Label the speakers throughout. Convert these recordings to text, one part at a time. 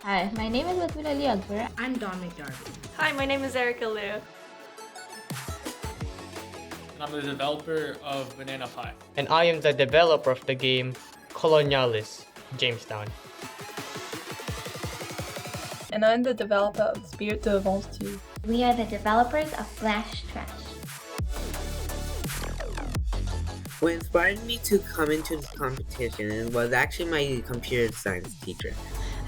Speaker 1: Hi, my name is Ali Akbar.
Speaker 2: I'm Dominic Darby.
Speaker 3: Hi, my name is Erica Liu.
Speaker 4: I'm the developer of Banana Pie.
Speaker 5: And I am the developer of the game Colonialis, Jamestown.
Speaker 6: And I'm the developer of Spirit de Avance 2.
Speaker 7: We are the developers of Flash Trash.
Speaker 8: What inspired me to come into this competition was actually my computer science teacher.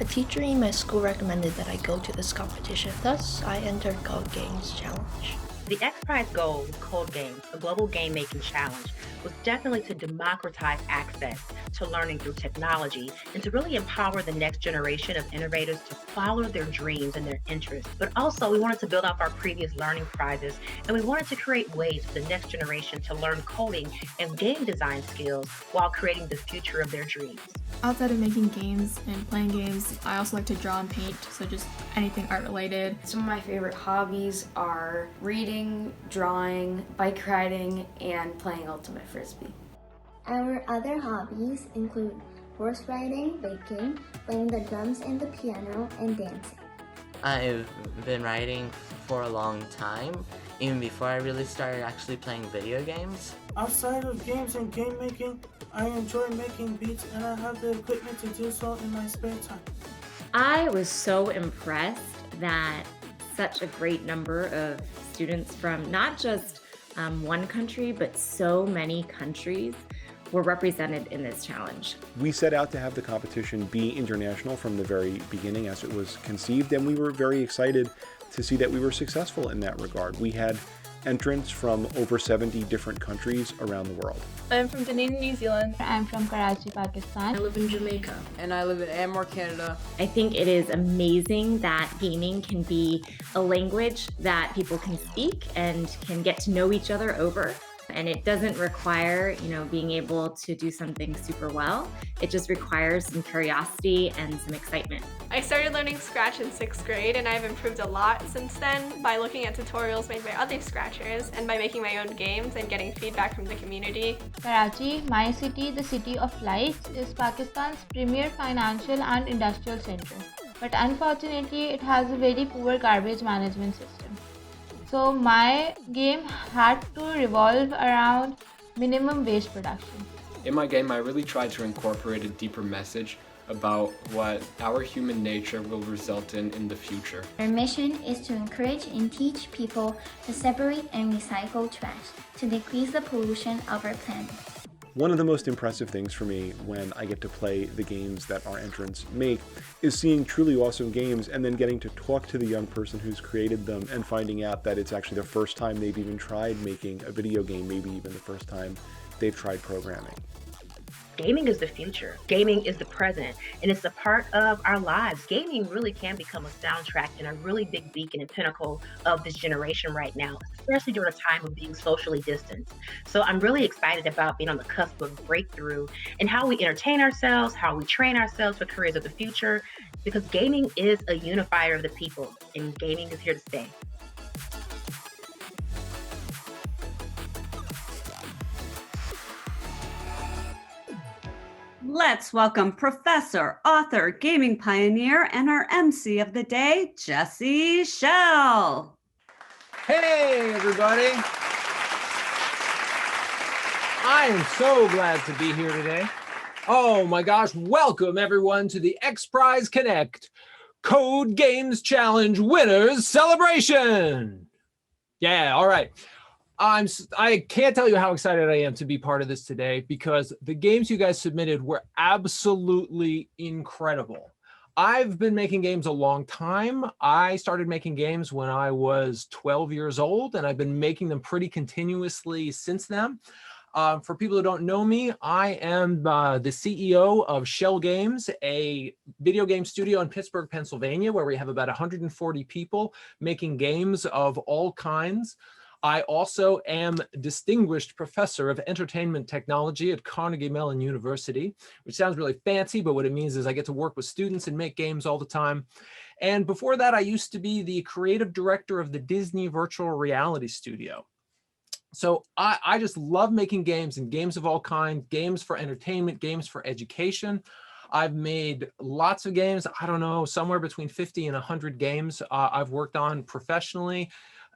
Speaker 9: A teacher in my school recommended that I go to this competition, thus I entered Code Games Challenge.
Speaker 2: The X Prize goal with Code Games, a global game making challenge, was definitely to democratize access to learning through technology and to really empower the next generation of innovators to follow their dreams and their interests. But also we wanted to build off our previous learning prizes, and we wanted to create ways for the next generation to learn coding and game design skills while creating the future of their dreams.
Speaker 10: Outside of making games and playing games, I also like to draw and paint, so just anything art related.
Speaker 11: Some of my favorite hobbies are reading, drawing, bike riding, and playing Ultimate Frisbee.
Speaker 7: Our other hobbies include horse riding, baking, playing the drums and the piano, and dancing.
Speaker 12: I've been writing for a long time, even before I really started actually playing video games.
Speaker 13: Outside of games and game making, I enjoy making beats and I have the equipment to do so in my spare time.
Speaker 14: I was so impressed that such a great number of students from not just one country, but so many countries were represented in this challenge.
Speaker 15: We set out to have the competition be international from the very beginning as it was conceived, and we were very excited to see that we were successful in that regard. We had entrants from over 70 different countries around the world.
Speaker 6: I'm from Dunedin, New Zealand.
Speaker 1: I'm from Karachi, Pakistan.
Speaker 2: I live in Jamaica.
Speaker 16: And I live in Amor, Canada.
Speaker 14: I think it is amazing that gaming can be a language that people can speak and can get to know each other over. And it doesn't require, being able to do something super well. It just requires some curiosity and some excitement.
Speaker 3: I started learning Scratch in 6th grade, and I've improved a lot since then by looking at tutorials made by other Scratchers and by making my own games and getting feedback from the community.
Speaker 1: Karachi, my city, the city of lights, is Pakistan's premier financial and industrial center. But unfortunately, it has a very poor garbage management system. So my game had to revolve around minimum waste production.
Speaker 4: In my game, I really tried to incorporate a deeper message about what our human nature will result in the future.
Speaker 7: Our mission is to encourage and teach people to separate and recycle trash to decrease the pollution of our planet.
Speaker 15: One of the most impressive things for me when I get to play the games that our entrants make is seeing truly awesome games and then getting to talk to the young person who's created them and finding out that it's actually the first time they've even tried making a video game, maybe even the first time they've tried programming.
Speaker 2: Gaming is the future. Gaming is the present, and it's a part of our lives. Gaming really can become a soundtrack and a really big beacon and pinnacle of this generation right now, especially during a time of being socially distanced. So I'm really excited about being on the cusp of breakthrough and how we entertain ourselves, how we train ourselves for careers of the future, because gaming is a unifier of the people, and gaming is here to stay.
Speaker 17: Let's welcome professor, author, gaming pioneer, and our MC of the day, Jesse Schell.
Speaker 18: Hey, everybody. I am so glad to be here today. Oh my gosh, welcome everyone to the X Prize Connect Code Games Challenge Winners Celebration. Yeah, all right. I can't tell you how excited I am to be part of this today because the games you guys submitted were absolutely incredible. I've been making games a long time. I started making games when I was 12 years old, and I've been making them pretty continuously since then. For people who don't know me, I am the CEO of Schell Games, a video game studio in Pittsburgh, Pennsylvania, where we have about 140 people making games of all kinds. I also am Distinguished Professor of Entertainment Technology at Carnegie Mellon University, which sounds really fancy, but what it means is I get to work with students and make games all the time. And before that, I used to be the creative director of the Disney Virtual Reality Studio. So I just love making games and games of all kinds, games for entertainment, games for education. I've made lots of games. I don't know, somewhere between 50 and 100 games I've worked on professionally.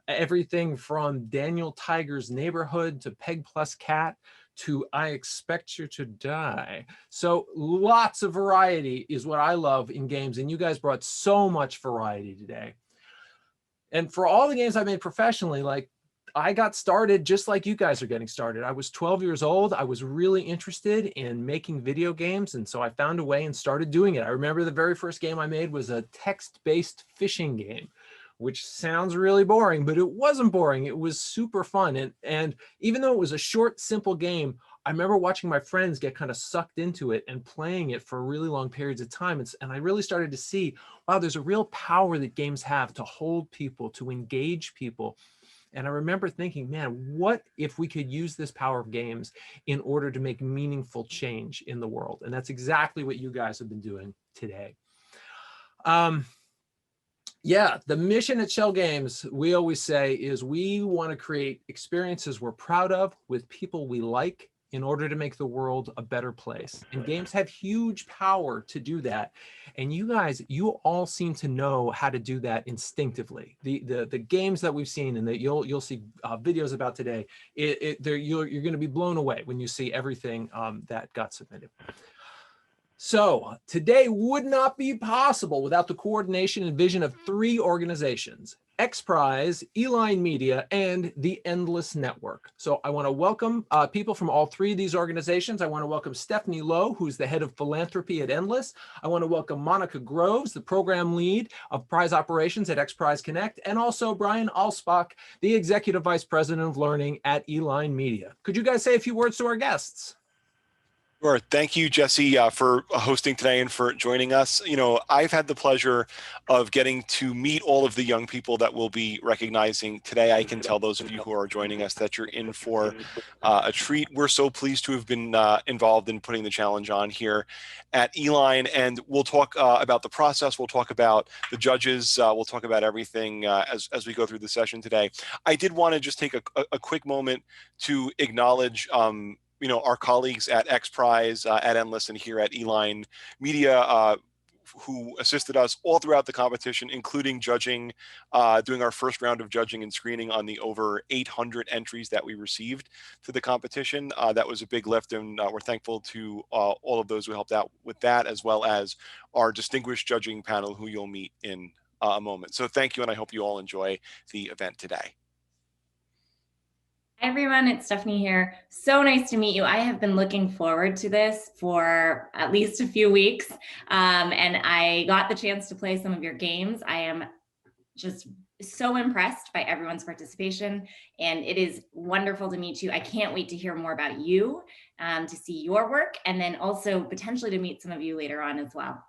Speaker 18: Everything from Daniel Tiger's Neighborhood to Peg Plus Cat to I Expect You to Die. So lots of variety is what I love in games, and you guys brought so much variety today. And for all the games I made professionally, like I got started just like you guys are getting started. I was 12 years old. I was really interested in making video games, and so I found a way and started doing it. I remember the very first game I made was a text-based fishing game, which sounds really boring, but it wasn't boring. It was super fun. And even though it was a short, simple game, I remember watching my friends get kind of sucked into it and playing it for really long periods of time. And I really started to see, wow, there's a real power that games have to hold people, to engage people. And I remember thinking, man, what if we could use this power of games in order to make meaningful change in the world? And that's exactly what you guys have been doing today. Yeah, the mission at Schell Games, we always say, is we want to create experiences we're proud of with people we like in order to make the world a better place. And games have huge power to do that. And you guys, you all seem to know how to do that instinctively. The games that we've seen and that you'll see videos about today, you're going to be blown away when you see everything that got submitted. So today would not be possible without the coordination and vision of 3 organizations: XPRIZE, Eline Media, and the Endless Network. So I want to welcome people from all 3 of these organizations. I want to welcome Stephanie Lowe, who's the head of philanthropy at Endless. I want to welcome Monica Groves, the program lead of prize operations at XPRIZE Connect, and also Brian Alsbach, the executive vice president of learning at Eline Media. Could you guys say a few words to our guests?
Speaker 15: Sure. Thank you, Jesse, for hosting today and for joining us. You know, I've had the pleasure of getting to meet all of the young people that we'll be recognizing today. I can tell those of you who are joining us that you're in for a treat. We're so pleased to have been involved in putting the challenge on here at Eline, and we'll talk about the process. We'll talk about the judges. We'll talk about everything as we go through the session today. I did want to just take a quick moment to acknowledge you know, our colleagues at XPRIZE, at Endless, and here at Eline Media, who assisted us all throughout the competition, including judging, doing our first round of judging and screening on the over 800 entries that we received to the competition. That was a big lift, and we're thankful to all of those who helped out with that, as well as our distinguished judging panel, who you'll meet in a moment. So thank you, and I hope you all enjoy the event today.
Speaker 14: Hi everyone, it's Stephanie here. So nice to meet you. I have been looking forward to this for at least a few weeks, and I got the chance to play some of your games. I am just so impressed by everyone's participation, and it is wonderful to meet you. I can't wait to hear more about you, to see your work, and then also potentially to meet some of you later on as well.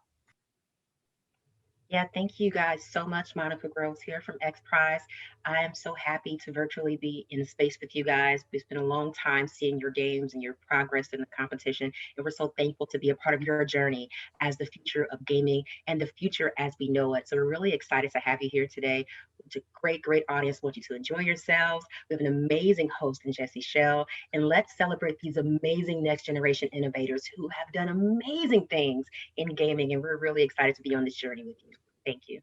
Speaker 2: Yeah, thank you guys so much. Monica Groves here from XPRIZE. I am so happy to virtually be in the space with you guys. It's been a long time seeing your games and your progress in the competition, and we're so thankful to be a part of your journey as the future of gaming and the future as we know it. So we're really excited to have you here today. It's a great, great audience. I want you to enjoy yourselves. We have an amazing host in Jesse Schell, and let's celebrate these amazing next generation innovators who have done amazing things in gaming, and we're really excited to be on this journey with you. Thank you.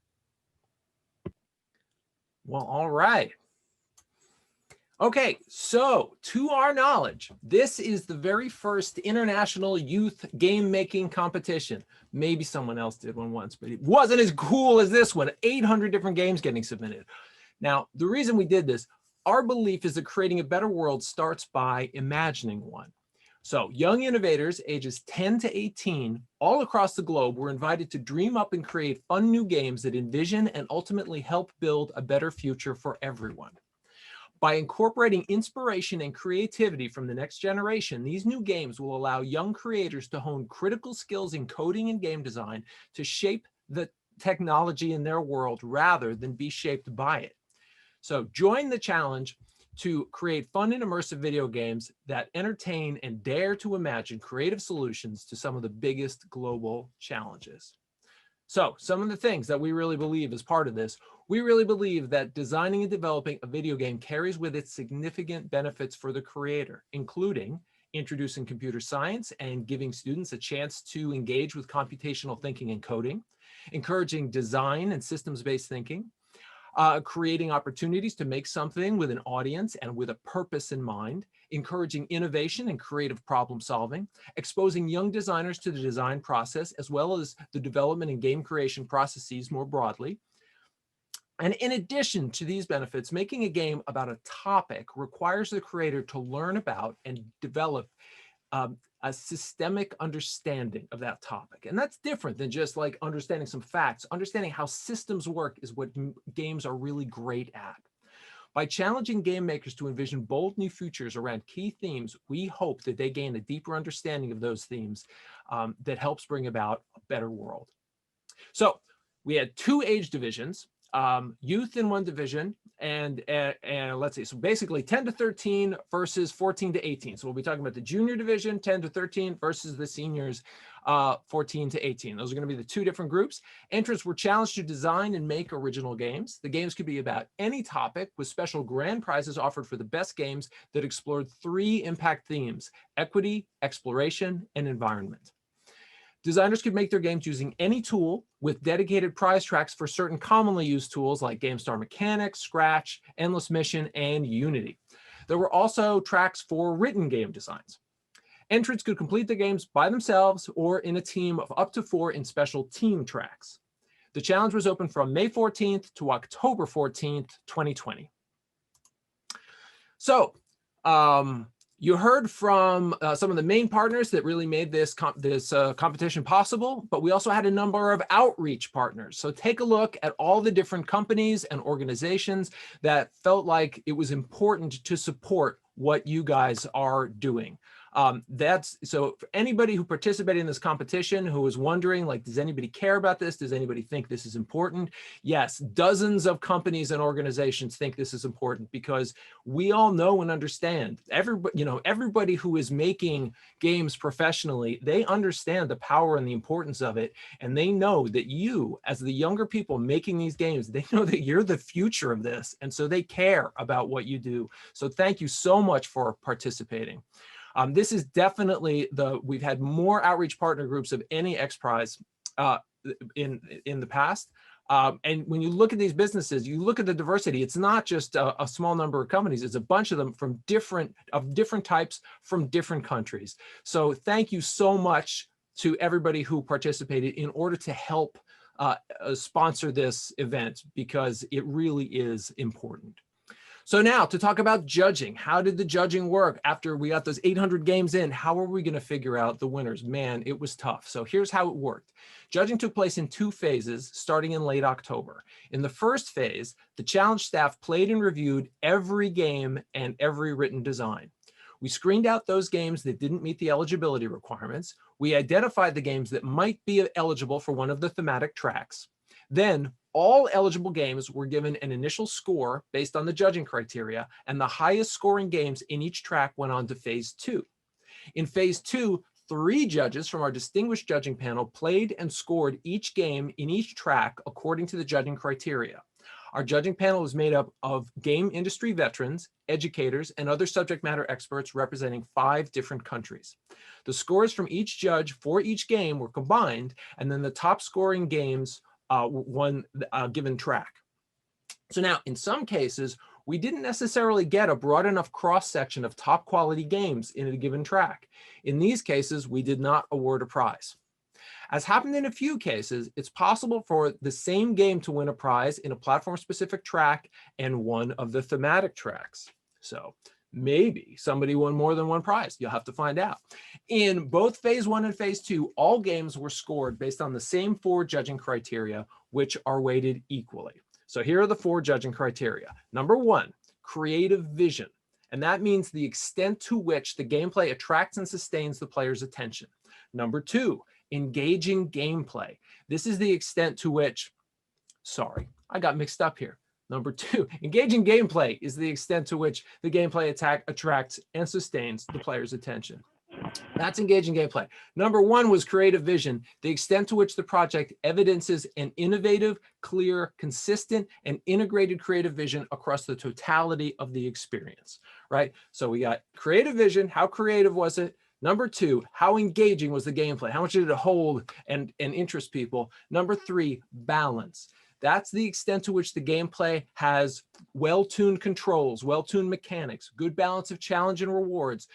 Speaker 18: Well, all right. Okay, so to our knowledge, this is the very first international youth game making competition. Maybe someone else did one once, but it wasn't as cool as this one. 800 different games getting submitted. Now, the reason we did this, our belief is that creating a better world starts by imagining one. So young innovators ages 10 to 18 all across the globe were invited to dream up and create fun new games that envision and ultimately help build a better future for everyone. By incorporating inspiration and creativity from the next generation, these new games will allow young creators to hone critical skills in coding and game design to shape the technology in their world rather than be shaped by it. So join the challenge to create fun and immersive video games that entertain and dare to imagine creative solutions to some of the biggest global challenges. So some of the things that we really believe as part of this, we really believe that designing and developing a video game carries with it significant benefits for the creator, including introducing computer science and giving students a chance to engage with computational thinking and coding, encouraging design and systems-based thinking, creating opportunities to make something with an audience and with a purpose in mind, encouraging innovation and creative problem solving, exposing young designers to the design process, as well as the development and game creation processes more broadly. And in addition to these benefits, making a game about a topic requires the creator to learn about and develop a systemic understanding of that topic. And that's different than just like understanding some facts. Understanding how systems work is what games are really great at. By challenging game makers to envision bold new futures around key themes, we hope that they gain a deeper understanding of those themes that helps bring about a better world. So we had 2 age divisions, youth in one division, and let's see, so basically 10 to 13 versus 14 to 18. So we'll be talking about the junior division, 10 to 13 versus the seniors, 14 to 18. Those are going to be the 2 different groups. Entrants were challenged to design and make original games. The games could be about any topic, with special grand prizes offered for the best games that explored 3 impact themes: equity, exploration, and environment. Designers could make their games using any tool, with dedicated prize tracks for certain commonly used tools like GameStar Mechanics, Scratch, Endless Mission, and Unity. There were also tracks for written game designs. Entrants could complete the games by themselves or in a team of up to 4 in special team tracks. The challenge was open from May 14th to October 14th, 2020. So, you heard from some of the main partners that really made this competition possible, but we also had a number of outreach partners. So take a look at all the different companies and organizations that felt like it was important to support what you guys are doing. So for anybody who participated in this competition who was wondering, like, does anybody care about this? Does anybody think this is important? Yes, dozens of companies and organizations think this is important, because we all know and understand, everybody who is making games professionally, they understand the power and the importance of it. And they know that you, as the younger people making these games, they know that you're the future of this. And so they care about what you do. So thank you so much for participating. This is definitely we've had more outreach partner groups of any X Prize in the past. And when you look at these businesses, you look at the diversity, it's not just a small number of companies, it's a bunch of them from different types from different countries. So thank you so much to everybody who participated in order to help sponsor this event, because it really is important. So now to talk about judging. How did the judging work after we got those 800 games in? How are we going to figure out the winners? Man, it was tough. So here's how it worked. Judging took place in 2 phases, starting in late October. In the first phase, the challenge staff played and reviewed every game and every written design. We screened out those games that didn't meet the eligibility requirements. We identified the games that might be eligible for one of the thematic tracks. Then all eligible games were given an initial score based on the judging criteria, and the highest scoring games in each track went on to phase 2. In phase 2, 3 judges from our distinguished judging panel played and scored each game in each track according to the judging criteria. Our judging panel was made up of game industry veterans, educators, and other subject matter experts representing 5 different countries. The scores from each judge for each game were combined, and then the top scoring games won a given track. So now, in some cases, we didn't necessarily get a broad enough cross-section of top quality games in a given track. In these cases, we did not award a prize. As happened in a few cases, it's possible for the same game to win a prize in a platform-specific track and one of the thematic tracks. So maybe somebody won more than one prize. You'll have to find out. In both phase 1 and phase 2, all games were scored based on the same 4 judging criteria, which are weighted equally. So here are the 4 judging criteria. Number 1, creative vision. And that means the extent to which the gameplay attracts and sustains the player's attention. Number 2, engaging gameplay. This is the extent to which, sorry, I got mixed up here. Number 2, engaging gameplay is the extent to which the gameplay attracts and sustains the player's attention. That's engaging gameplay. Number 1 was creative vision, the extent to which the project evidences an innovative, clear, consistent, and integrated creative vision across the totality of the experience, right? So we got creative vision, how creative was it? Number 2, how engaging was the gameplay? How much did it hold and interest people? Number 3, balance. That's the extent to which the gameplay has well-tuned controls, well-tuned mechanics, good balance of challenge and rewards,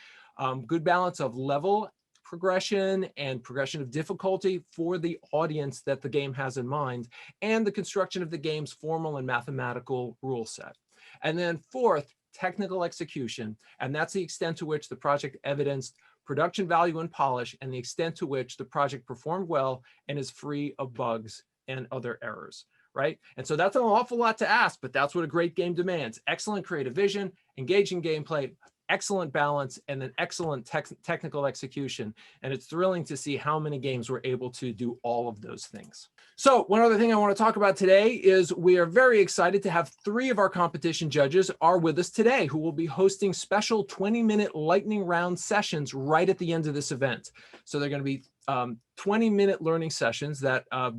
Speaker 18: good balance of level progression and progression of difficulty for the audience that the game has in mind, and the construction of the game's formal and mathematical rule set. And then 4th, technical execution. And that's the extent to which the project evidenced production value and polish, and the extent to which the project performed well and is free of bugs and other errors, right? And so that's an awful lot to ask, but that's what a great game demands. Excellent creative vision, engaging gameplay, excellent balance, and an excellent technical execution. And it's thrilling to see how many games were able to do all of those things. So one other thing I want to talk about today is we are very excited to have 3 of our competition judges are with us today, who will be hosting special 20-minute lightning round sessions right at the end of this event. So they're going to be 20-minute learning sessions that are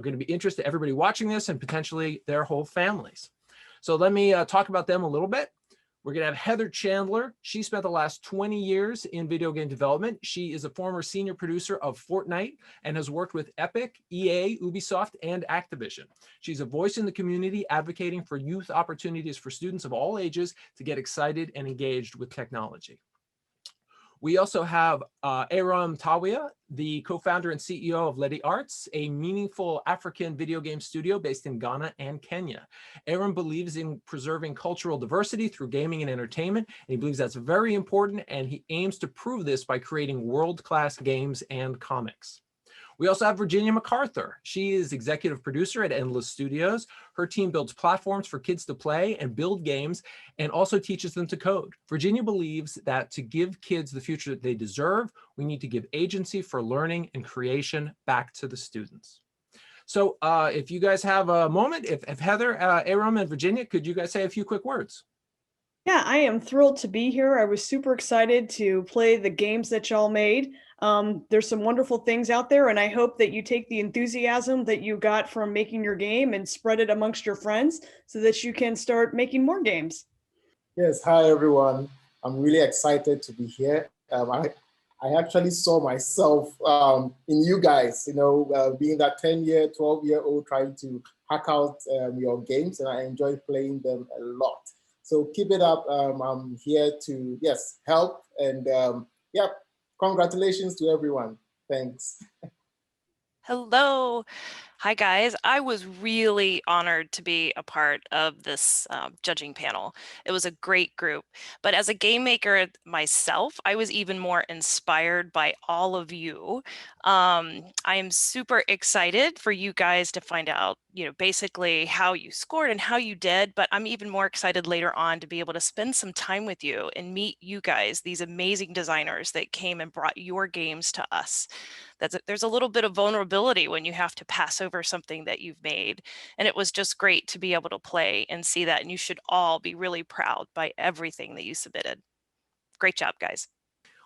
Speaker 18: going to be interest to everybody watching this and potentially their whole families. So let me talk about them a little bit. We're going to have Heather Chandler. She spent the last 20 years in video game development. She is a former senior producer of Fortnite and has worked with Epic, EA, Ubisoft, and Activision. She's a voice in the community advocating for youth opportunities for students of all ages to get excited and engaged with technology. We also have Aram Tawia, the co-founder and CEO of Ledi Arts, a meaningful African video game studio based in Ghana and Kenya. Aram believes in preserving cultural diversity through gaming and entertainment, and he believes that's very important, and he aims to prove this by creating world-class games and comics. We also have Virginia Macarthur. She is executive producer at Endless Studios. Her team builds platforms for kids to play and build games, and also teaches them to code. Virginia believes that to give kids the future that they deserve, we need to give agency for learning and creation back to the students. So if you guys have a moment, if Heather, Aram, and Virginia, could you guys say a few quick words?
Speaker 19: Yeah, I am thrilled to be here. I was super excited to play the games that y'all made. There's some wonderful things out there, and I hope that you take the enthusiasm that you got from making your game and spread it amongst your friends so that you can start making more games.
Speaker 20: Yes, hi everyone. I'm really excited to be here. I actually saw myself in you guys, being that 10-year, 12-year-old trying to hack out your games, and I enjoy playing them a lot. So keep it up. I'm here to, help. And congratulations to everyone. Thanks.
Speaker 21: Hello. Hi, guys. I was really honored to be a part of this judging panel. It was a great group. But as a game maker myself, I was even more inspired by all of you. I am super excited for you guys to find out, basically how you scored and how you did. But I'm even more excited later on to be able to spend some time with you and meet you guys, these amazing designers that came and brought your games to us. There's a little bit of vulnerability when you have to pass over something that you've made. And it was just great to be able to play and see that. And you should all be really proud by everything that you submitted. Great job, guys.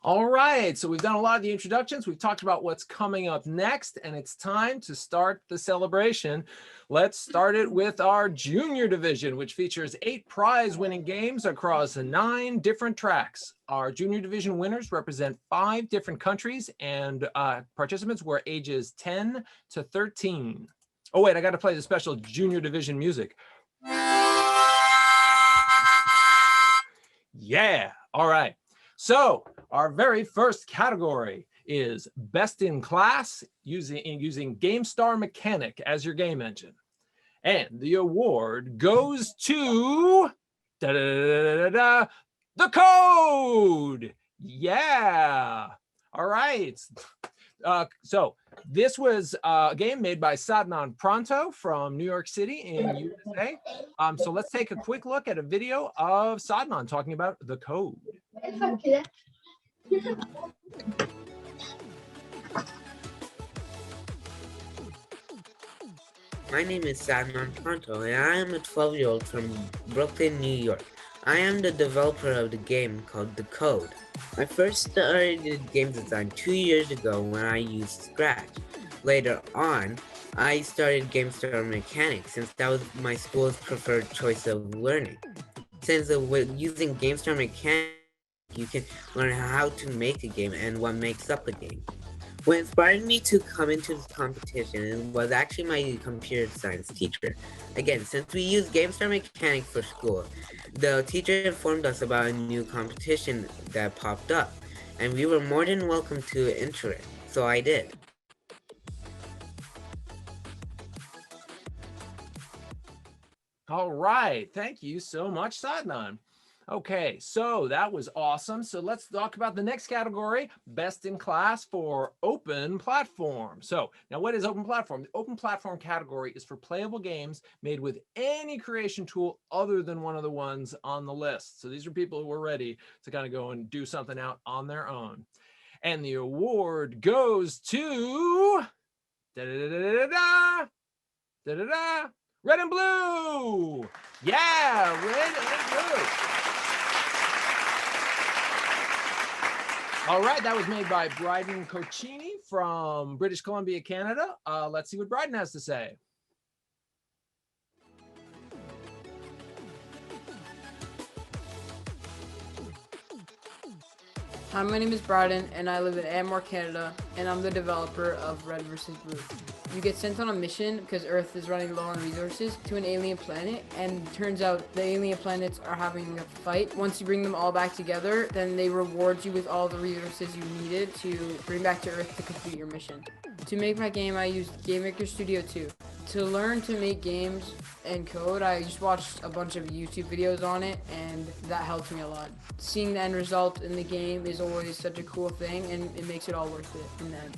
Speaker 18: All right, so we've done a lot of the introductions. We've talked about what's coming up next, and it's time to start the celebration. Let's start it with our junior division, which features 8 prize-winning games across 9 different tracks. Our junior division winners represent 5 different countries, and participants were ages 10 to 13. Oh, wait, I got to play the special junior division music. Yeah, all right. So our very first category is Best in Class using GameStar Mechanic as your game engine. And the award goes to the Code. Yeah. All right. So this was a game made by Sadnan Pronto from New York City in USA. So let's take a quick look at a video of Sadnan talking about the Code.
Speaker 8: My name is Sadnan Pronto, and I am a 12-year-old from Brooklyn, New York. I am the developer of the game called The Code. I first started game design 2 years ago when I used Scratch. Later on, I started GameStar Mechanics since that was my school's preferred choice of learning. Since with using GameStar Mechanics, you can learn how to make a game and what makes up a game. What inspired me to come into this competition was actually my computer science teacher. Again, since we use GameStar Mechanics for school, the teacher informed us about a new competition that popped up, and we were more than welcome to enter it, so I did.
Speaker 18: All right, thank you so much, Sadnan. Okay, so that was awesome. So let's talk about the next category, best in class for open platform. So now what is open platform? The open platform category is for playable games made with any creation tool other than one of the ones on the list. So these are people who are ready to kind of go and do something out on their own. And the award goes to red and blue. Yeah, red and blue. All right, that was made by Bryden Cochini from British Columbia, Canada. Let's see what Bryden has to say.
Speaker 16: Hi, my name is Bryden, and I live in Amor, Canada, and I'm the developer of Red vs. Blue. You get sent on a mission because Earth is running low on resources to an alien planet, and it turns out the alien planets are having a fight. Once you bring them all back together, then they reward you with all the resources you needed to bring back to Earth to complete your mission. To make my game, I used Game Maker Studio 2. To learn to make games and code, I just watched a bunch of YouTube videos on it, and that helped me a lot. Seeing the end result in the game is always such a cool thing, and it makes it all worth it in the end.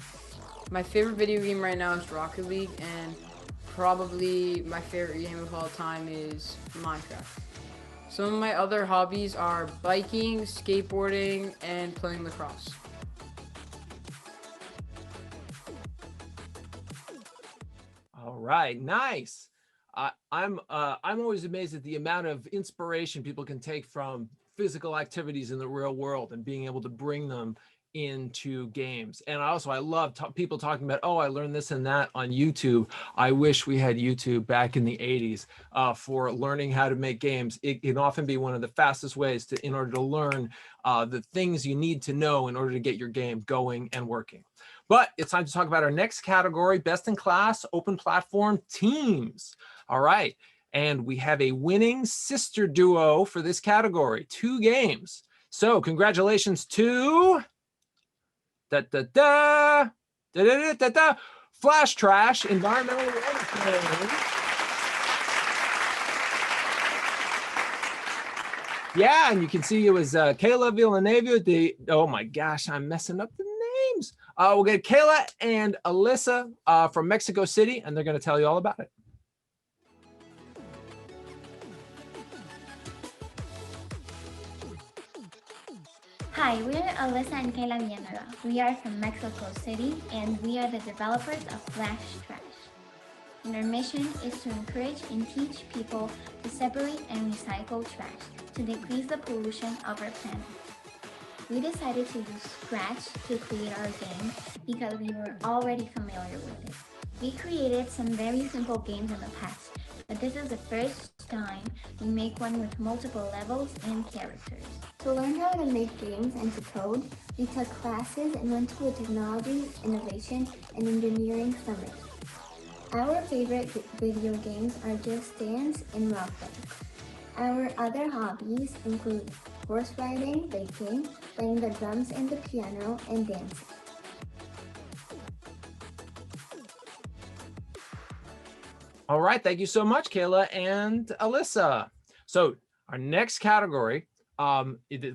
Speaker 16: My favorite video game right now is Rocket League, and probably my favorite game of all time is Minecraft. Some of my other hobbies are biking, skateboarding, and playing lacrosse.
Speaker 18: All right, nice. I'm always amazed at the amount of inspiration people can take from physical activities in the real world and being able to bring them into games. And I love people talking about, oh, I learned this and that on YouTube. I wish we had YouTube back in the 80s for learning how to make games. It can often be one of the fastest ways in order to learn the things you need to know in order to get your game going and working. But it's time to talk about our next category, best in class open platform teams. All right. And we have a winning sister duo for this category, 2 games. So congratulations to Flash Trash Environmental Editing. Yeah, and you can see it was Kayla Villanueva. Oh my gosh, I'm messing up the names. We'll get Kayla and Alyssa from Mexico City, and they're going to tell you all about it.
Speaker 7: Hi, we're Alyssa and Kayla Villanueva. We are from Mexico City, and we are the developers of Flash Trash. And our mission is to encourage and teach people to separate and recycle trash to decrease the pollution of our planet. We decided to use Scratch to create our game because we were already familiar with it. We created some very simple games in the past, but this is the first time we make one with multiple levels and characters. To learn how to make games and to code, we took classes and went to a technology, innovation, and engineering summit. Our favorite video games are Just Dance and Rock Band. Our other hobbies include horse riding, baking, playing the drums and the piano, and dancing.
Speaker 18: All right, thank you so much, Kayla and Alyssa. So our next category,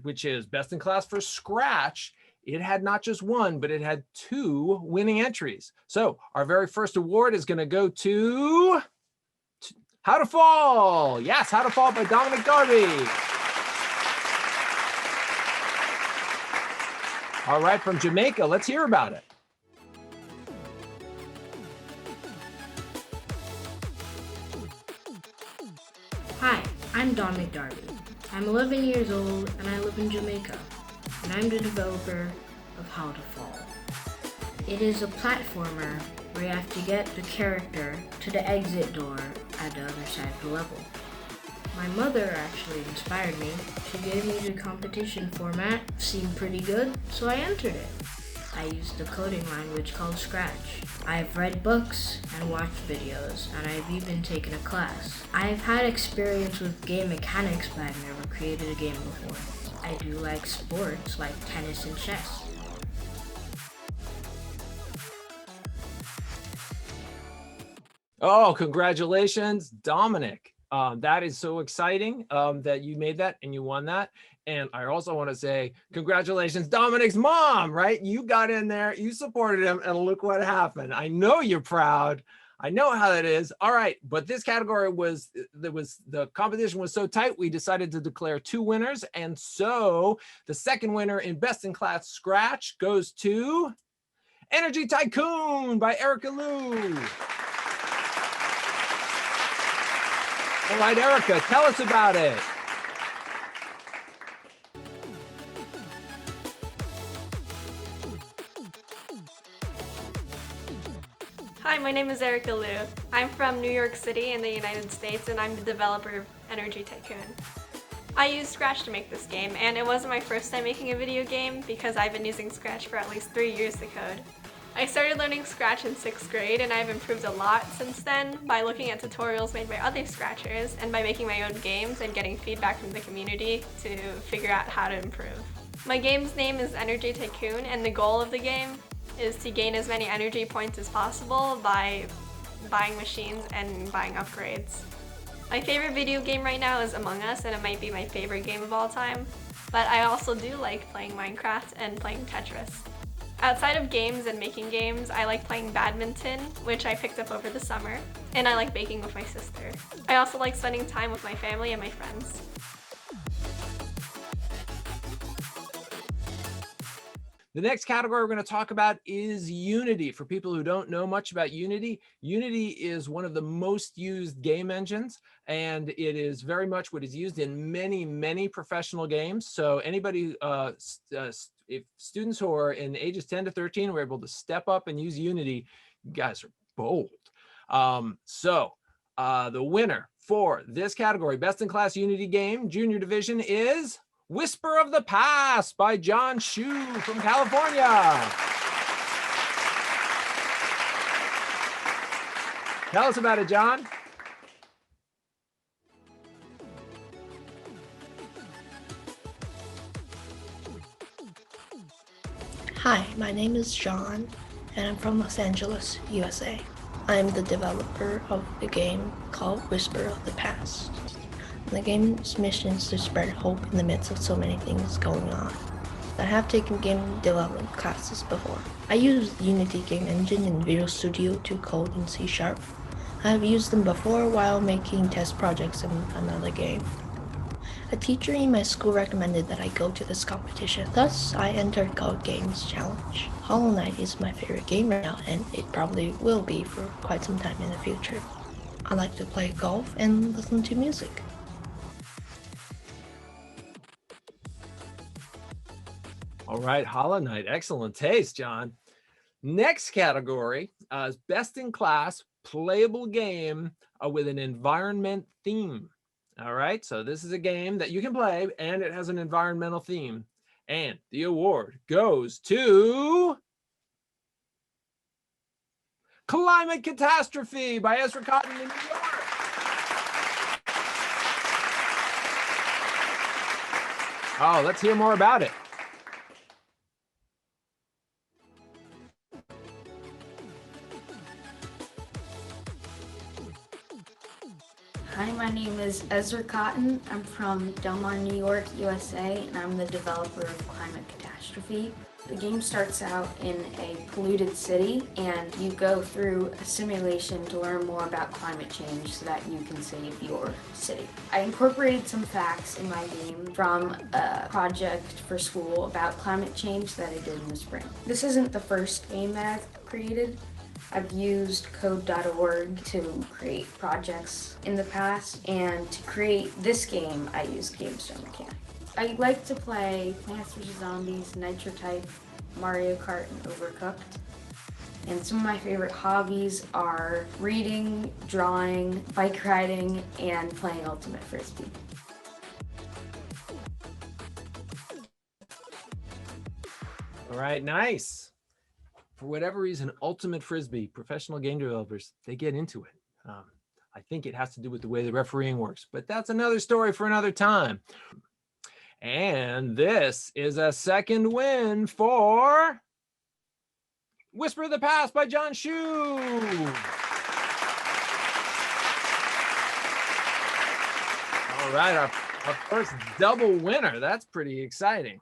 Speaker 18: which is best in class for Scratch, it had not just 1, but it had 2 winning entries. So our very first award is going to go to How to Fall. Yes, How to Fall by Dominic Darby. All right, from Jamaica, let's hear about it.
Speaker 5: Hi, I'm Dominic Darby.
Speaker 9: I'm 11 years old and I live in Jamaica, and I'm the developer of How to Fall. It is a platformer where you have to get the character to the exit door at the other side of the level. My mother actually inspired me. She gave me the competition format, seemed pretty good, so I entered it. I used the coding language called Scratch. I've read books and watched videos, and I've even taken a class. I've had experience with game mechanics, but I've never created a game before. I do like sports like tennis and chess.
Speaker 18: Oh, congratulations, Dominic. That is so exciting that you made that and you won that. And I also want to say congratulations, Dominic's mom, right? You got in there, you supported him, and look what happened. I know you're proud. I know how that is. All right, but this category the competition was so tight, we decided to declare 2 winners. And so the second winner in Best in Class Scratch goes to Energy Tycoon by Erica Lou. All right, Erica, tell us about it.
Speaker 3: Hi, my name is Erica Liu. I'm from New York City in the United States, and I'm the developer of Energy Tycoon. I used Scratch to make this game, and it wasn't my first time making a video game because I've been using Scratch for at least 3 years to code. I started learning Scratch in 6th grade, and I've improved a lot since then by looking at tutorials made by other Scratchers and by making my own games and getting feedback from the community to figure out how to improve. My game's name is Energy Tycoon, and the goal of the game is to gain as many energy points as possible by buying machines and buying upgrades. My favorite video game right now is Among Us, and it might be my favorite game of all time, but I also do like playing Minecraft and playing Tetris. Outside of games and making games, I like playing badminton, which I picked up over the summer, and I like baking with my sister. I also like spending time with my family and my friends.
Speaker 18: The next category we're going to talk about is Unity. For people who don't know much about Unity, Unity is one of the most used game engines, and it is very much what is used in many, many professional games. So anybody, if students who are in ages 10 to 13 were able to step up and use Unity, you guys are bold. The winner for this category, Best in Class Unity Game, Junior Division, is Whisper of the Past by John Shu from California. Tell us about it, John.
Speaker 9: Hi, my name is John, and I'm from Los Angeles, USA. I'm the developer of the game called Whisper of the Past. The game's mission is to spread hope in the midst of so many things going on. I have taken game development classes before. I used Unity game engine in Visual Studio to code in C#. I have used them before while making test projects in another game. A teacher in my school recommended that I go to this competition, thus I entered Code Games Challenge. Hollow Knight is my favorite game right now, and it probably will be for quite some time in the future. I like to play golf and listen to music.
Speaker 18: All right, Hollow Knight, excellent taste, John. Next category is Best in Class Playable Game with an Environment Theme. All right, so this is a game that you can play and it has an environmental theme. And the award goes to Climate Catastrophe by Ezra Cotton in New York. Oh, let's hear more about it.
Speaker 11: Hi, my name is Ezra Cotton. I'm from Delmont, New York, USA, and I'm the developer of Climate Catastrophe. The game starts out in a polluted city, and you go through a simulation to learn more about climate change so that you can save your city. I incorporated some facts in my game from a project for school about climate change that I did in the spring. This isn't the first game that I've created. I've used code.org to create projects in the past, and to create this game, I used Jamestown mechanics. I like to play Plants vs. Zombies, Nitro Type, Mario Kart, and Overcooked. And some of my favorite hobbies are reading, drawing, bike riding, and playing Ultimate Frisbee.
Speaker 18: All right, nice. For whatever reason, Ultimate Frisbee, professional game developers, they get into it. I think it has to do with the way the refereeing works, but that's another story for another time. And this is a second win for Whisper of the Past by John Shu. All right, our first double winner. That's pretty exciting.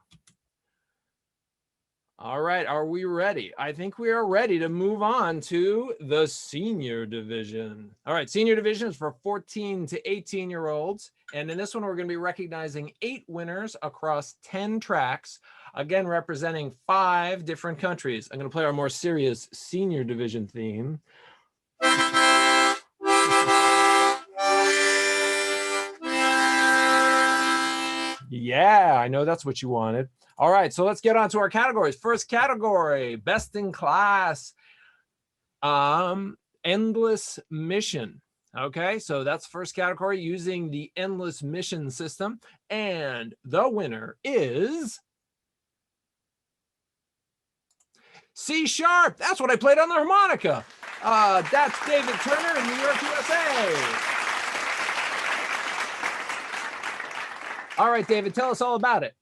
Speaker 18: All right, are we ready? I think we are ready to move on to the senior division. All right, senior division is for 14 to 18-year-olds. And in this one, we're going to be recognizing 8 winners across 10 tracks, again, representing 5 different countries. I'm going to play our more serious senior division theme. Yeah, I know that's what you wanted. All right, so let's get on to our categories. First category, best in class, endless mission. Okay, so that's first category using the endless mission system. And the winner is C#. That's what I played on the harmonica. That's David Turner in New York, USA. All right, David, tell us all about it.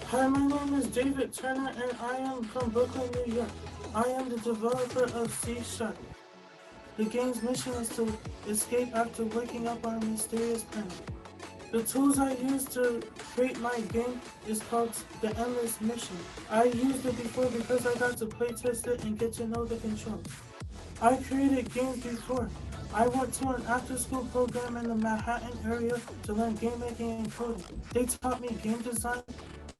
Speaker 13: Hi, my name is David Turner and I am from Brooklyn, New York. I am the developer of C#. The game's mission is to escape after waking up on a mysterious planet. The tools I used to create my game is called the Endless Mission. I used it before because I got to play test it and get to know the controls. I created games before. I went to an after-school program in the Manhattan area to learn game making and coding. They taught me game design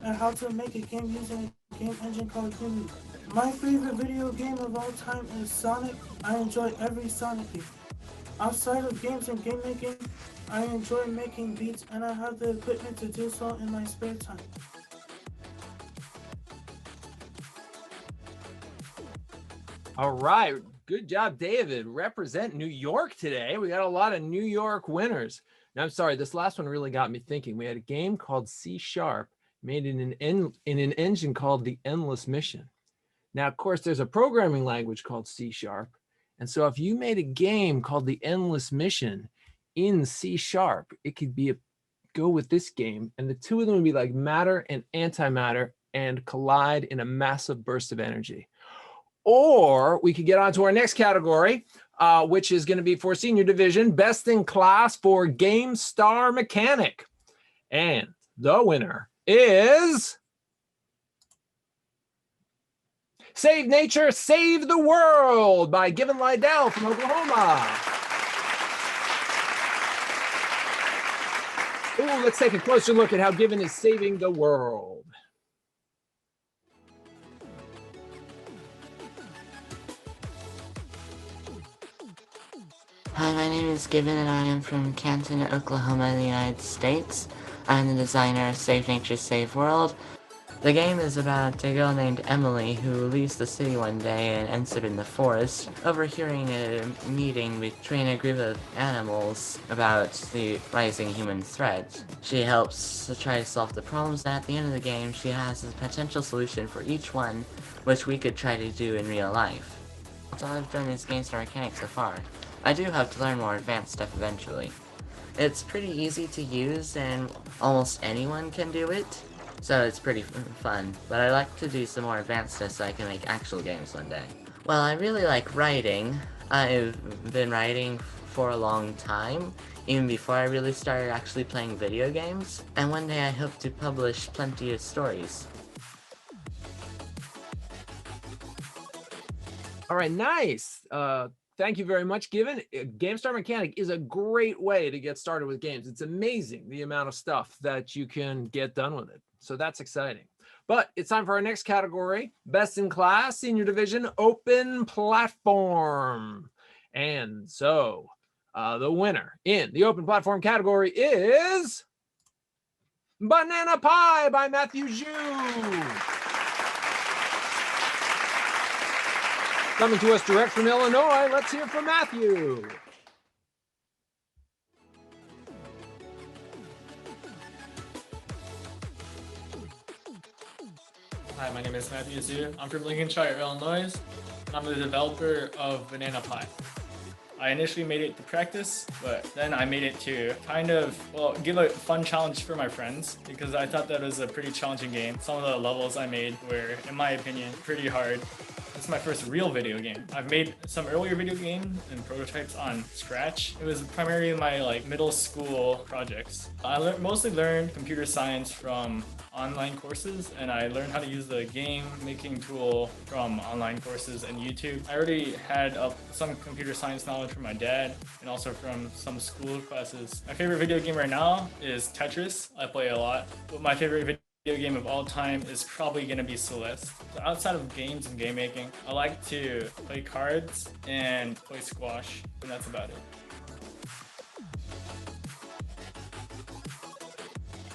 Speaker 13: and how to make a game using a game engine called Unity. My favorite video game of all time is Sonic. I enjoy every Sonic game. Outside of games and game making, I enjoy making beats and I have the equipment to do so in my spare time.
Speaker 18: All right, good job, David. Represent New York today. We got a lot of New York winners. Now, I'm sorry, this last one really got me thinking. We had a game called C# made in an engine called the Endless Mission. Now, of course, there's a programming language called C#. And so if you made a game called the Endless Mission in C#, it could be go with this game. And the two of them would be like matter and antimatter and collide in a massive burst of energy. Or we could get on to our next category, which is going to be for senior division, best in class for Game Star Mechanic. And the winner is Save Nature, Save the World by Given Lydell from Oklahoma. Ooh, let's take a closer look at how Given is saving the world.
Speaker 12: Hi, my name is Given and I am from Canton, Oklahoma in the United States. I'm the designer of Save Nature, Save World. The game is about a girl named Emily who leaves the city one day and ends up in the forest, overhearing a meeting between a group of animals about the rising human threat. She helps to try to solve the problems, and at the end of the game she has a potential solution for each one, which we could try to do in real life. That's all I've done is Game Star Mechanics so far. I do have to learn more advanced stuff eventually. It's pretty easy to use and almost anyone can do it. So it's pretty fun, but I like to do some more advanced stuff so I can make actual games one day. Well, I really like writing. I've been writing for a long time, even before I really started actually playing video games, and one day I hope to publish plenty of stories.
Speaker 18: All right, nice. Thank you very much. GameStar Mechanic is a great way to get started with games. It's amazing the amount of stuff that you can get done with it. So that's exciting. But it's time for our next category, Best in Class, Senior Division, Open Platform. And so the winner in the Open Platform category is Banana Pie by Matthew Zhu. Coming to us direct from Illinois, let's hear from Matthew.
Speaker 5: Hi, my name is Matthew Zhu. I'm from Lincolnshire, Illinois, and I'm the developer of Banana Pie. I initially made it to practice, but then I made it to kind of, well, give a fun challenge for my friends because I thought that was a pretty challenging game. Some of the levels I made were, in my opinion, pretty hard. This is my first real video game. I've made some earlier video games and prototypes on Scratch. It was primarily my middle school projects. I mostly learned computer science from online courses, and I learned how to use the game making tool from online courses and YouTube. I already had some computer science knowledge from my dad and also from some school classes. My favorite video game right now is Tetris. I play a lot, but my favorite video game of all time is probably going to be Celeste. So outside of games and game making, I like to play cards and play squash, and that's about it.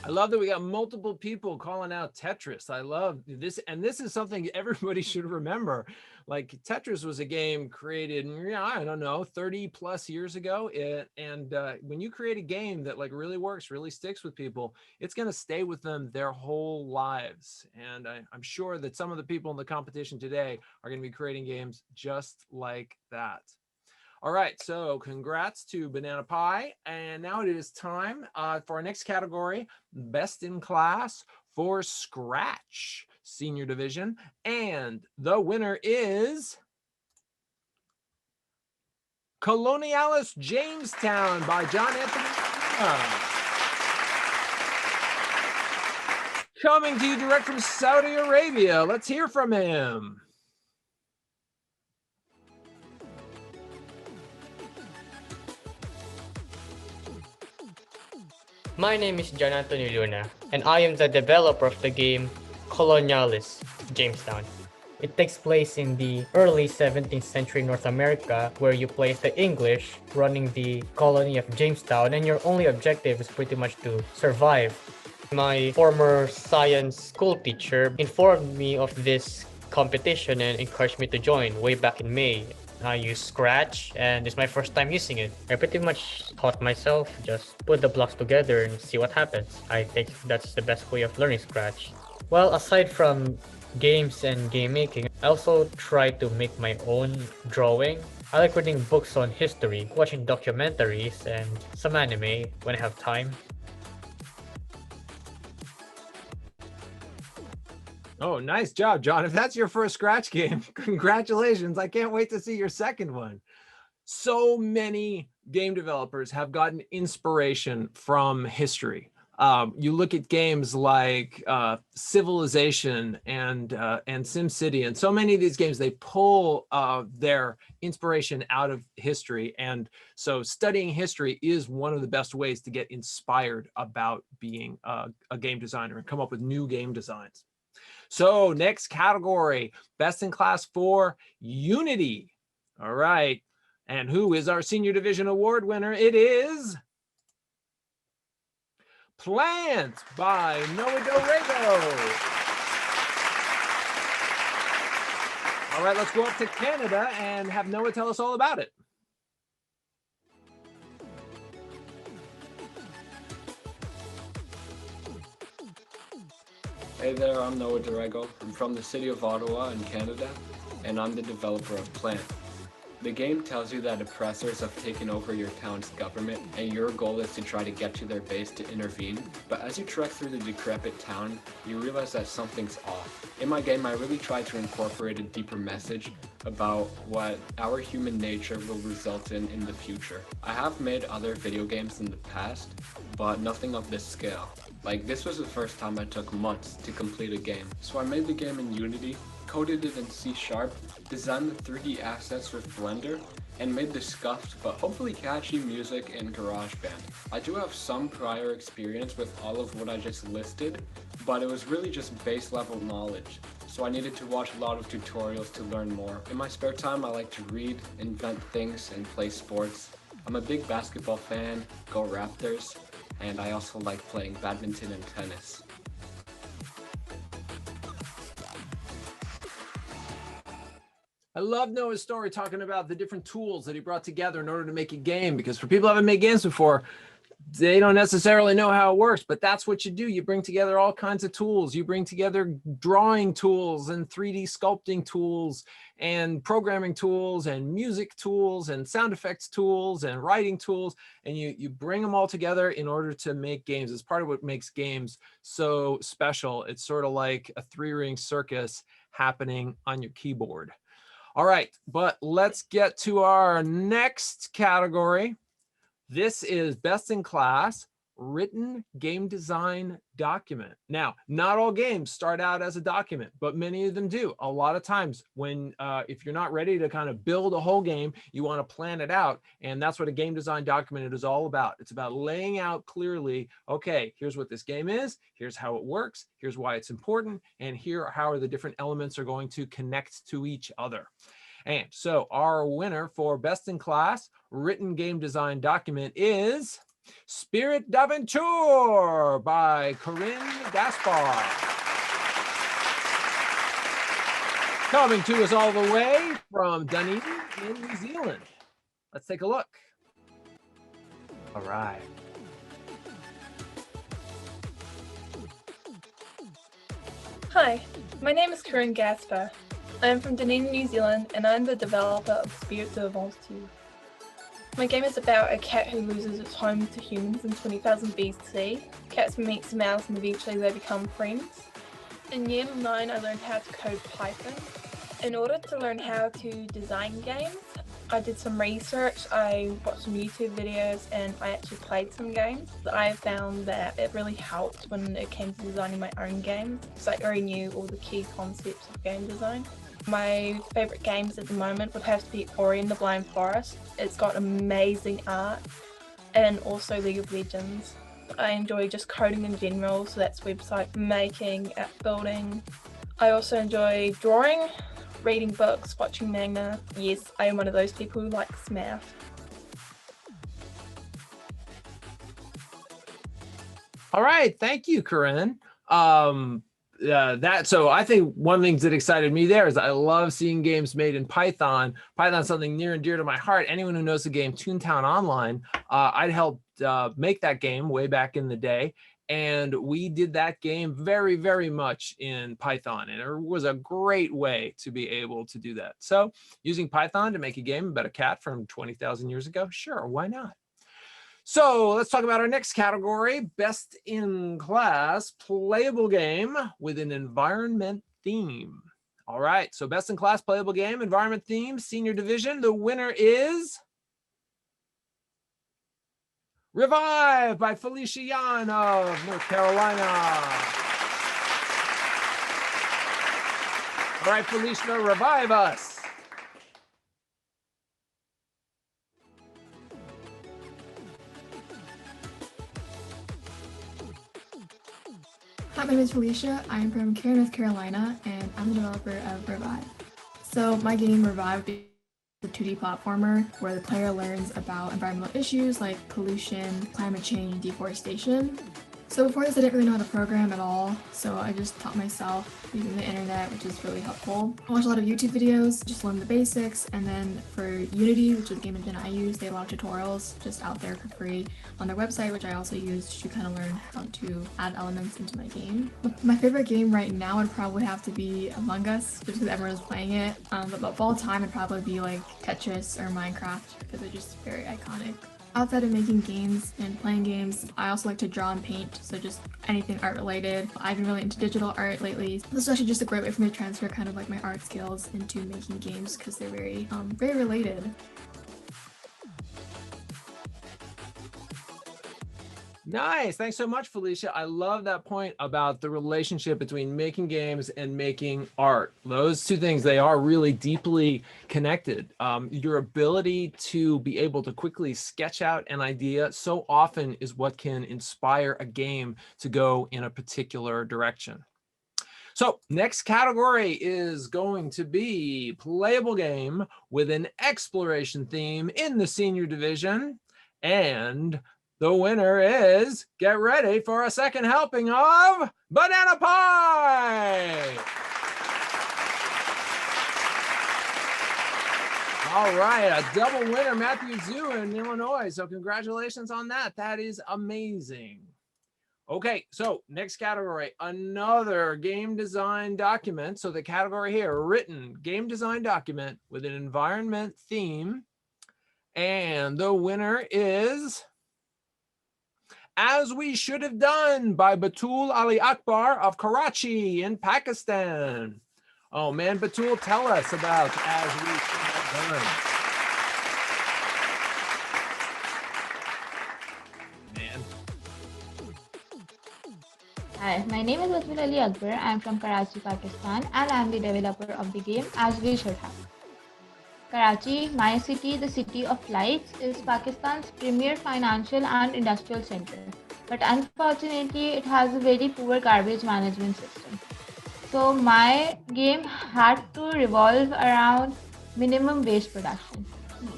Speaker 18: I love that we got multiple people calling out Tetris. I love this, and this is something everybody should remember. Like Tetris was a game created, I don't know, 30 plus years ago. And when you create a game that really works, really sticks with people, it's going to stay with them their whole lives. And I'm sure that some of the people in the competition today are going to be creating games just like that. All right, so congrats to Banana Pie. And now it is time for our next category, Best in Class for Scratch, Senior Division. And the winner is Colonialis Jamestown by John Anthony. Coming to you direct from Saudi Arabia. Let's hear from him.
Speaker 22: My name is John Anthony Luna, and I am the developer of the game Colonialis, Jamestown. It takes place in the early 17th century North America, where you play the English running the colony of Jamestown, and your only objective is pretty much to survive. My former science school teacher informed me of this competition and encouraged me to join way back in May. I use Scratch, and it's my first time using it. I pretty much taught myself, just put the blocks together and see what happens. I think that's the best way of learning Scratch. Well, aside from games and game making, I also try to make my own drawing. I like reading books on history, watching documentaries, and some anime when I have time.
Speaker 18: Oh, nice job, John. If that's your first Scratch game, congratulations. I can't wait to see your second one. So many game developers have gotten inspiration from history. You look at games like Civilization and SimCity, and so many of these games, they pull their inspiration out of history. And so studying history is one of the best ways to get inspired about being a game designer and come up with new game designs. So next category, Best in Class for Unity. All right. And who is our Senior Division Award winner? It is Plant by Noah Dorego. All right, let's go up to Canada and have Noah tell us all about it.
Speaker 4: Hey there, I'm Noah Dorego. I'm from the city of Ottawa in Canada, and I'm the developer of Plant. The game tells you that oppressors have taken over your town's government, and your goal is to try to get to their base to intervene. But as you trek through the decrepit town, you realize that something's off. In my game, I really tried to incorporate a deeper message about what our human nature will result in the future. I have made other video games in the past, but nothing of this scale. Like, this was the first time I took months to complete a game. So I made the game in Unity, coded it in C#, designed the 3D assets with Blender, and made the scuffed but hopefully catchy music in GarageBand. I do have some prior experience with all of what I just listed, but it was really just base level knowledge, so I needed to watch a lot of tutorials to learn more. In my spare time, I like to read, invent things, and play sports. I'm a big basketball fan, go Raptors, and I also like playing badminton and tennis.
Speaker 18: I love Noah's story talking about the different tools that he brought together in order to make a game, because for people who haven't made games before, they don't necessarily know how it works, but that's what you do. You bring together all kinds of tools. You bring together drawing tools and 3D sculpting tools and programming tools and music tools and sound effects tools and writing tools, and you bring them all together in order to make games. It's part of what makes games so special. It's sort of like a 3-ring circus happening on your keyboard. All right, but let's get to our next category. This is Best in Class Written Game Design Document. Now, not all games start out as a document, but many of them do. A lot of times when, if you're not ready to kind of build a whole game, you want to plan it out. And that's what a game design document is all about. It's about laying out clearly, okay, here's what this game is, here's how it works, here's why it's important, and here how are the different elements are going to connect to each other. And so our winner for Best in Class Written Game Design Document is Spirit d'Aventure by Corinne Gaspar. Coming to us all the way from Dunedin in New Zealand. Let's take a look. All right.
Speaker 6: Hi, my name is Corinne Gaspar. I am from Dunedin, New Zealand, and I'm the developer of Spirit d'Aventure. My game is about a cat who loses its home to humans in 20,000 BC. Cats meet mouse and eventually they become friends. In year 9, I learned how to code Python. In order to learn how to design games, I did some research, I watched some YouTube videos, and I actually played some games. I found that it really helped when it came to designing my own games, because I already knew all the key concepts of game design. My favourite games at the moment would have to be Ori and the Blind Forest. It's got amazing art, and also League of Legends. I enjoy just coding in general, so that's website making, app building. I also enjoy drawing, reading books, watching manga. Yes, I am one of those people who likes math.
Speaker 18: All right, thank you, Corinne. So I think one of the things that excited me there is I love seeing games made in Python. Python's something near and dear to my heart. Anyone who knows the game Toontown Online, I'd helped make that game way back in the day. And we did that game very, very much in Python. And it was a great way to be able to do that. So using Python to make a game about a cat from 20,000 years ago, sure, why not? So let's talk about our next category, Best in Class Playable Game with an Environment Theme. All right, so Best in Class Playable Game, Environment Theme, Senior Division. The winner is Revive by Feliciano of North Carolina. All right, Felicia, revive us.
Speaker 10: Hi, my name is Felicia. I am from Cary, North Carolina, and I'm the developer of Revive. So my game Revive is a 2D platformer where the player learns about environmental issues like pollution, climate change, and deforestation. So before this, I didn't really know how to program at all, so I just taught myself using the internet, which is really helpful. I watched a lot of YouTube videos, just learned the basics, and then for Unity, which is the game engine I use, they have a lot of tutorials just out there for free on their website, which I also used to kind of learn how to add elements into my game. My favorite game right now would probably have to be Among Us, just because everyone's playing it, but of all time, it'd probably be like Tetris or Minecraft, because they're just very iconic. Outside of making games and playing games, I also like to draw and paint, so just anything art related. I've been really into digital art lately. This is actually just a great way for me to transfer kind of like my art skills into making games because they're very related.
Speaker 18: Nice. Thanks so much, Felicia. I love that point about the relationship between making games and making art. Those two things, they are really deeply connected. Your ability to be able to quickly sketch out an idea so often is what can inspire a game to go in a particular direction. So next category is going to be playable game with an exploration theme in the senior division. And the winner is, get ready for a second helping of banana pie. All right, a double winner, Matthew Zhu in Illinois. So congratulations on that. That is amazing. Okay, so next category, another game design document. So the category here, written game design document with an environment theme. And the winner is As We Should Have Done by Batul Ali Akbar of Karachi in Pakistan. Oh man, Batul, tell us about As We Should Have Done.
Speaker 1: Hi, my name is Batul Ali Akbar. I am from Karachi, Pakistan, and I am the developer of the game As We Should Have. Karachi, my city, the city of lights, is Pakistan's premier financial and industrial center. But unfortunately, it has a very poor garbage management system. So my game had to revolve around minimum waste production.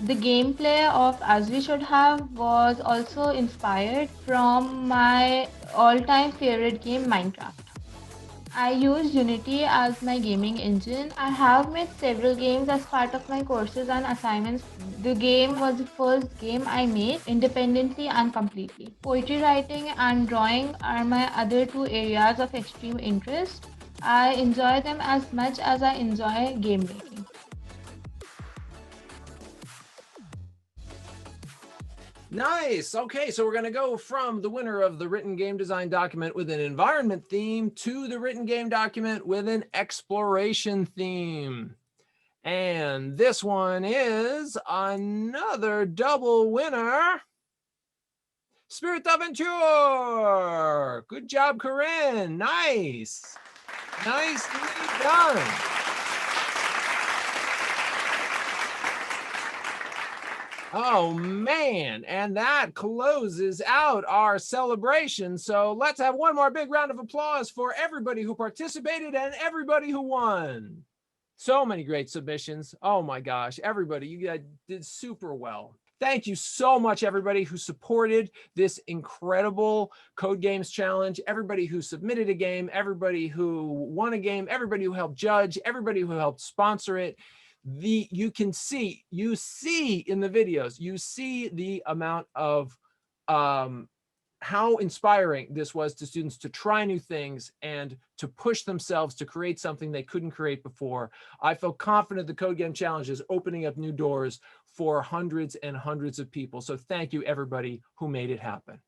Speaker 1: The gameplay of As We Should Have was also inspired from my all-time favorite game, Minecraft. I use Unity as my gaming engine. I have made several games as part of my courses and assignments. The game was the first game I made independently and completely. Poetry writing and drawing are my other two areas of extreme interest. I enjoy them as much as I enjoy game making.
Speaker 18: Nice. Okay, so we're going to go from the winner of the written game design document with an environment theme to the written game document with an exploration theme. And this one is another double winner. Spirit d'Aventure. Good job, Corinne. Nice. Nicely done. Oh man, and that closes out our celebration. So let's have one more big round of applause for everybody who participated and everybody who won. So many great submissions. Oh my gosh, everybody, you guys did super well. Thank you so much, everybody who supported this incredible Code Games Challenge, everybody who submitted a game, everybody who won a game, everybody who helped judge, everybody who helped sponsor it. You see in the videos, you see the amount of how inspiring this was to students to try new things and to push themselves to create something they couldn't create before. I feel confident the Code Game Challenge is opening up new doors for hundreds and hundreds of people. So thank you, everybody who made it happen.